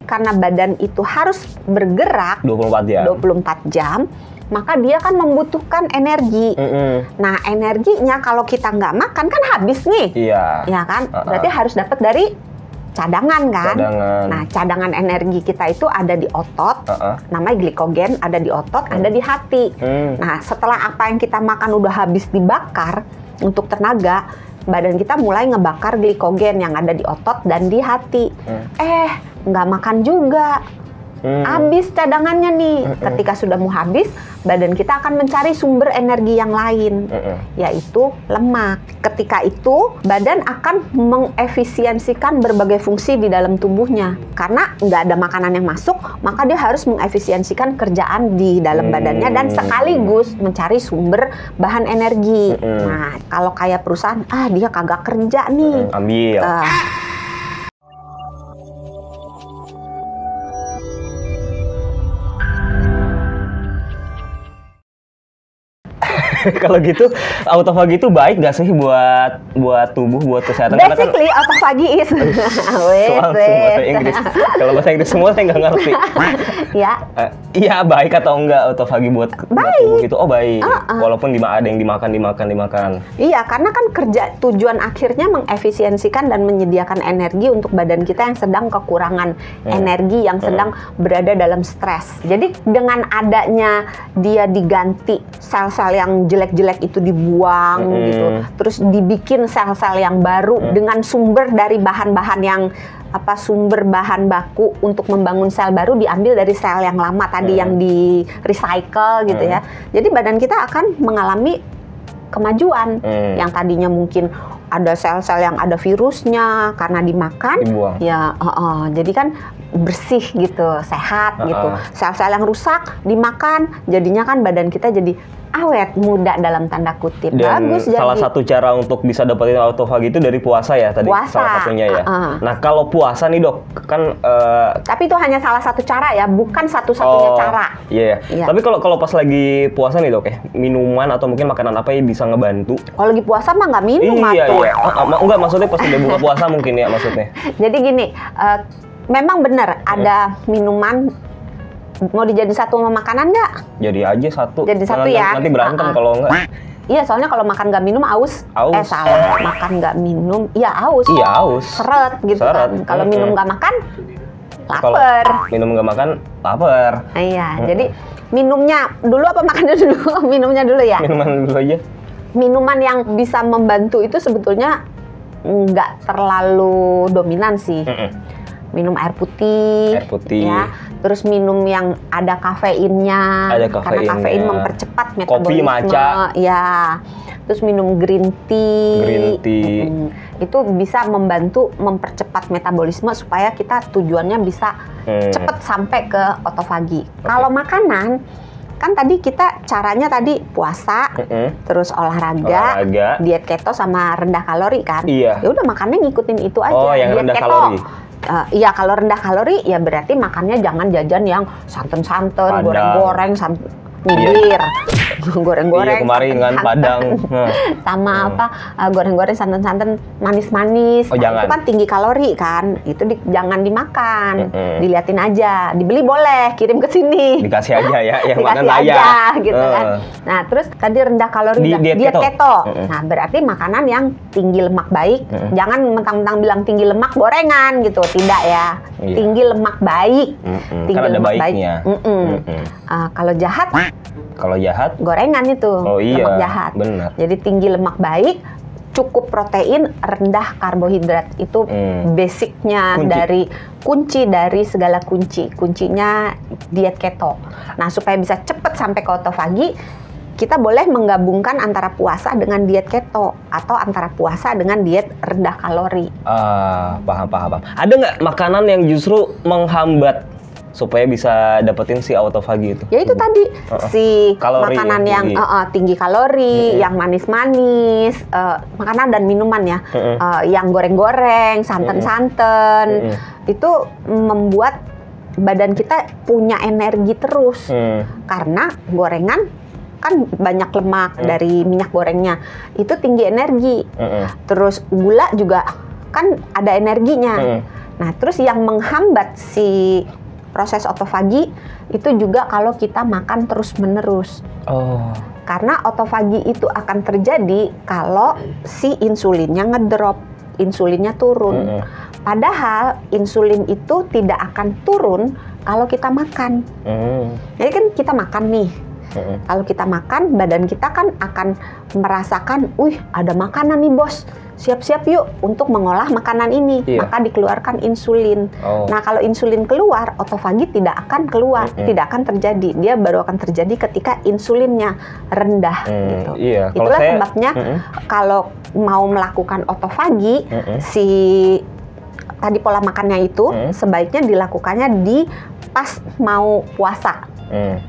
karena badan itu harus bergerak 24 jam. 24 jam, maka dia kan membutuhkan energi. Nah, energinya kalau kita nggak makan kan habis nih. Iya. Ya kan? Berarti harus dapat dari cadangan kan? Cadangan. Nah, cadangan energi kita itu ada di otot, namanya glikogen, ada di otot, ada di hati. Nah, setelah apa yang kita makan udah habis dibakar untuk tenaga, badan kita mulai ngebakar glikogen yang ada di otot dan di hati. Nggak makan juga. Habis cadangannya nih. Ketika sudah mau habis, badan kita akan mencari sumber energi yang lain, yaitu lemak. Ketika itu, badan akan mengefisiensikan berbagai fungsi di dalam tubuhnya. Karena nggak ada makanan yang masuk, maka dia harus mengefisiensikan kerjaan di dalam badannya dan sekaligus mencari sumber bahan energi. Nah, kalau kayak perusahaan, dia kagak kerja nih. Ambil. Kalau gitu, autofagi itu baik nggak sih buat tubuh, buat kesehatan? Basically, autofagi is bahasa Inggris. Kalau bahasa Inggris semua saya nggak ngerti. Ya. Iya, baik atau enggak autofagi buat tubuh gitu? Oh, baik. Walaupun ada yang dimakan. Iya, karena kan tujuan akhirnya mengefisiensikan dan menyediakan energi untuk badan kita yang sedang kekurangan energi, yang sedang berada dalam stres. Jadi dengan adanya dia diganti sel-sel yang jelek-jelek itu dibuang gitu, terus dibikin sel-sel yang baru dengan sumber dari bahan-bahan yang sumber bahan baku untuk membangun sel baru diambil dari sel yang lama tadi yang di recycle gitu ya. Jadi badan kita akan mengalami kemajuan yang tadinya mungkin ada sel-sel yang ada virusnya karena dimakan, dibuang. Ya, jadi kan bersih gitu, sehat gitu. Sel-sel yang rusak dimakan, jadinya kan badan kita jadi awet muda dalam tanda kutip. Dan bagus. Salah jadi satu cara untuk bisa dapetin autofagi itu dari puasa ya tadi. Puasa. Salah satunya ya. Nah kalau puasa nih dok, kan tapi itu hanya salah satu cara ya, bukan satu-satunya cara. Iya. Tapi kalau pas lagi puasa nih dok, minuman atau mungkin makanan apa yang bisa ngebantu? Kalau lagi puasa mah nggak minum. Iya. Enggak, maksudnya pas udah buka puasa mungkin ya maksudnya. Jadi gini, memang benar ada minuman. Mau dijadiin satu sama makanan nggak? Jadi aja satu. Jadi satu ya. Nanti berantem kalau nggak. Iya, soalnya kalau makan nggak minum aus. Salah. Makan nggak minum, ya aus. Iya, aus. Seret gitu kan. Kalau minum nggak makan, lapar. Minum nggak makan, lapar. Iya, jadi minumnya dulu apa makannya dulu? Minumnya dulu ya? Minuman dulu aja. Minuman yang bisa membantu itu sebetulnya nggak terlalu dominan sih. Minum air putih, ya. Terus minum yang ada kafeinnya, karena kafein mempercepat metabolisme. Kopi, matcha, ya. Terus minum green tea. Itu bisa membantu mempercepat metabolisme supaya kita tujuannya bisa cepat sampai ke autofagi. Kalau makanan, kan tadi kita caranya tadi puasa, terus olahraga, diet keto sama rendah kalori kan? Iya. Ya udah makannya ngikutin itu aja. Oh, yang diet rendah keto. kalori. Iya, kalau rendah kalori ya berarti makannya jangan jajan yang santan-santan, goreng-goreng, nyindir, goreng-goreng. Iya, kemarin kan Padang. Sama goreng-goreng santan-santan manis-manis. Oh, jangan. Itu kan tinggi kalori kan. Itu jangan dimakan. Diliatin aja. Dibeli boleh, kirim ke sini. Dikasih aja ya, yang dikasih makan aja gitu kan. Nah, terus tadi rendah kalori diet keto. Nah, berarti makanan yang tinggi lemak baik. Jangan mentang-mentang bilang tinggi lemak gorengan gitu. Tidak ya. Iya. Tinggi lemak baik. Tinggi kan ada lemak baiknya. Kalau jahat, gorengan itu. Oh iya, lemak jahat. Benar. Jadi tinggi lemak baik, cukup protein, rendah karbohidrat. Itu basicnya kunci dari segala kuncinya diet keto. Nah, supaya bisa cepat sampai ke autofagi, kita boleh menggabungkan antara puasa dengan diet keto atau antara puasa dengan diet rendah kalori. Paham. Ada nggak makanan yang justru menghambat supaya bisa dapetin si autofagi itu? Ya itu tadi si kalori, makanan yang tinggi kalori, yang manis-manis, makanan dan minuman ya, yang goreng-goreng, santan-santan, itu membuat badan kita punya energi terus, karena gorengan kan banyak lemak dari minyak gorengnya, itu tinggi energi. Terus gula juga kan ada energinya. Nah, terus yang menghambat si proses otofagi itu juga kalau kita makan terus-menerus. Karena otofagi itu akan terjadi kalau si insulinnya ngedrop, insulinnya turun. Padahal insulin itu tidak akan turun kalau kita makan. Jadi kan kita makan nih. Kalau kita makan, badan kita kan akan merasakan, wih ada makanan nih bos, siap-siap yuk untuk mengolah makanan ini. Maka dikeluarkan insulin. Nah kalau insulin keluar, otofagi tidak akan keluar, tidak akan terjadi. Dia baru akan terjadi ketika insulinnya rendah. Gitu. Itulah sebabnya kalau mau melakukan otofagi, si tadi pola makannya itu sebaiknya dilakukannya di pas mau puasa.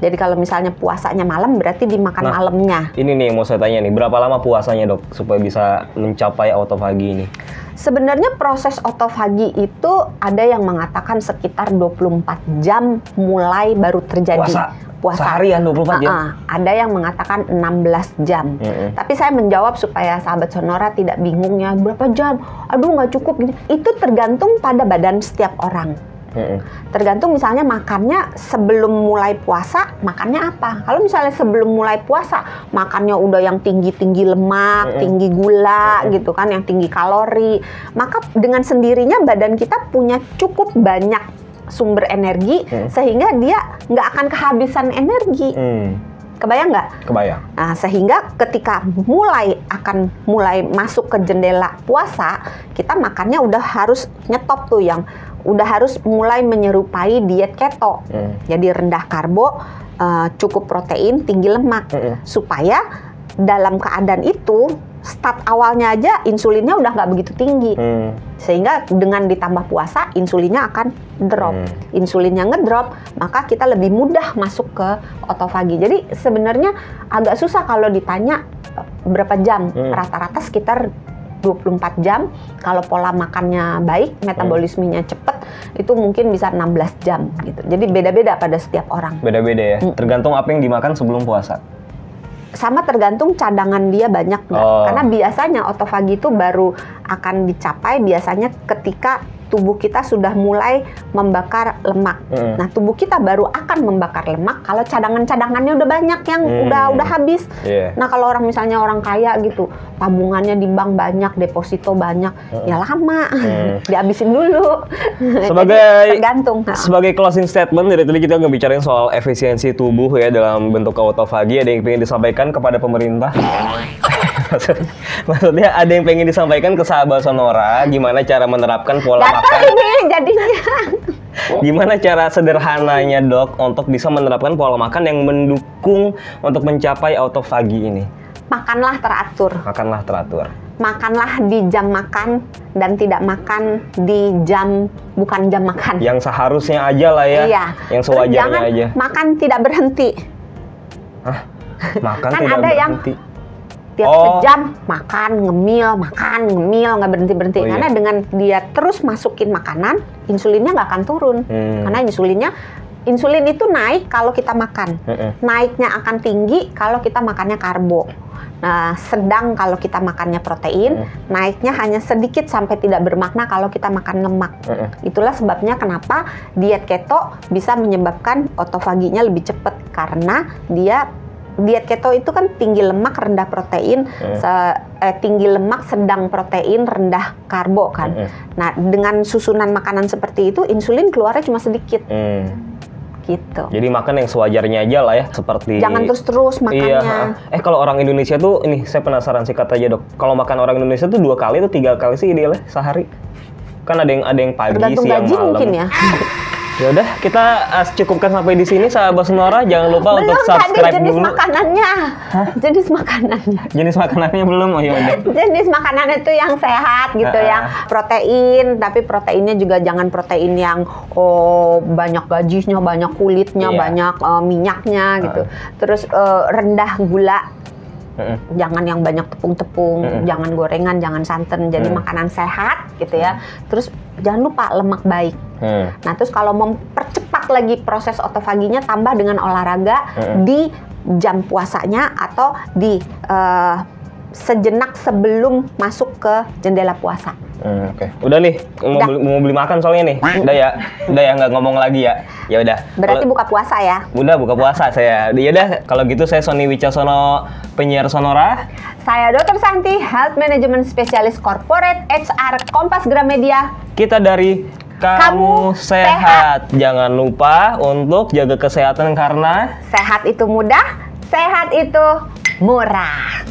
Jadi kalau misalnya puasanya malam, berarti dimakan malamnya. Ini nih mau saya tanya nih, berapa lama puasanya dok supaya bisa mencapai otofagi ini? Sebenarnya proses otofagi itu ada yang mengatakan sekitar 24 jam mulai baru terjadi. Puasa seharian 24 jam? Ada yang mengatakan 16 jam. Tapi saya menjawab supaya sahabat Sonora tidak bingung ya, berapa jam? Aduh nggak cukup. Itu tergantung pada badan setiap orang. Tergantung misalnya makannya sebelum mulai puasa, makannya apa? Kalau misalnya sebelum mulai puasa, makannya udah yang tinggi-tinggi lemak, tinggi gula gitu kan, yang tinggi kalori, maka dengan sendirinya badan kita punya cukup banyak sumber energi sehingga dia nggak akan kehabisan energi. Kebayang nggak? Kebayang. Nah, sehingga ketika mulai masuk ke jendela puasa, kita makannya udah harus nyetop tuh, yang udah harus mulai menyerupai diet keto. Jadi rendah karbo, cukup protein, tinggi lemak. Supaya dalam keadaan itu, start awalnya aja insulinnya udah nggak begitu tinggi. Sehingga dengan ditambah puasa, insulinnya akan drop. Insulinnya ngedrop, maka kita lebih mudah masuk ke otofagi. Jadi sebenarnya agak susah kalau ditanya berapa jam. Rata-rata sekitar 24 jam. Kalau pola makannya baik, metabolismenya cepet, itu mungkin bisa 16 jam gitu. Jadi beda-beda pada setiap orang. Beda-beda ya? Tergantung apa yang dimakan sebelum puasa? Sama tergantung cadangan dia banyak nggak. Karena biasanya otofagi itu baru akan dicapai biasanya ketika tubuh kita sudah mulai membakar lemak. Nah, tubuh kita baru akan membakar lemak kalau cadangan-cadangannya udah banyak yang udah habis. Nah, kalau orang misalnya orang kaya gitu, tabungannya di bank banyak, deposito banyak, ya lama dihabisin dulu. Tergantung. Sebagai closing statement dari tadi kita ngebicarain soal efisiensi tubuh ya dalam bentuk otofagi. Ada yang pengen disampaikan kepada pemerintah? Maksudnya ada yang pengen disampaikan ke sahabat Sonora gimana cara menerapkan pola makan ini jadinya. Gimana cara sederhananya dok untuk bisa menerapkan pola makan yang mendukung untuk mencapai otofagi ini? Makanlah teratur. Makanlah teratur. Makanlah di jam makan dan tidak makan di jam bukan jam makan. Yang seharusnya aja lah ya. Iya. Yang sewajarnya jangan aja. Makan tidak berhenti. Hah? Makan kan tidak ada berhenti. Tiap sejam makan, ngemil, nggak berhenti-berhenti. Karena dengan dia terus masukin makanan, insulinnya nggak akan turun. Karena insulin itu naik kalau kita makan. Naiknya akan tinggi kalau kita makannya karbo. Nah, sedang kalau kita makannya protein, naiknya hanya sedikit sampai tidak bermakna kalau kita makan lemak. Itulah sebabnya kenapa diet keto bisa menyebabkan otofaginya lebih cepat. Karena diet keto itu kan tinggi lemak, rendah protein, tinggi lemak, sedang protein, rendah karbo kan. Nah, dengan susunan makanan seperti itu, insulin keluarnya cuma sedikit. Gitu. Jadi makan yang sewajarnya aja lah ya, seperti jangan terus-terus makannya. Iya. Kalau orang Indonesia tuh, ini saya penasaran sih kata aja dok. Kalau makan orang Indonesia tuh 2 kali atau 3 kali sih idealnya sehari? Kan ada yang pagi, tergantung siang, gaji malam. Mungkin ya. Ya udah, kita cukupkan sampai di sini sahabat Sonora. Jangan lupa untuk subscribe jenis dulu. Makanannya. Jenis makanannya. Jenis makanannya belum? Oh ya udah. Jenis makanan itu yang sehat gitu, yang protein, tapi proteinnya juga jangan protein yang banyak gajinya, banyak kulitnya, banyak minyaknya gitu. Terus rendah gula. Jangan yang banyak tepung-tepung, jangan gorengan, jangan santan. Jadi makanan sehat gitu ya. Terus jangan lupa lemak baik. Nah, terus kalau mempercepat lagi proses otofaginya, tambah dengan olahraga di jam puasanya atau di sejenak sebelum masuk ke jendela puasa. Oke. Udah nih, mau beli makan soalnya nih. Udah ya nggak ngomong lagi ya. Ya udah. Berarti buka puasa ya? Udah buka puasa saya. Ya udah, kalau gitu saya Sony Wicaksono, penyiar Sonora. Saya Dr. Santi, Health Management Specialist Corporate HR Kompas Gramedia. Kita dari Kamu Sehat. Jangan lupa untuk jaga kesehatan karena sehat itu mudah, sehat itu murah.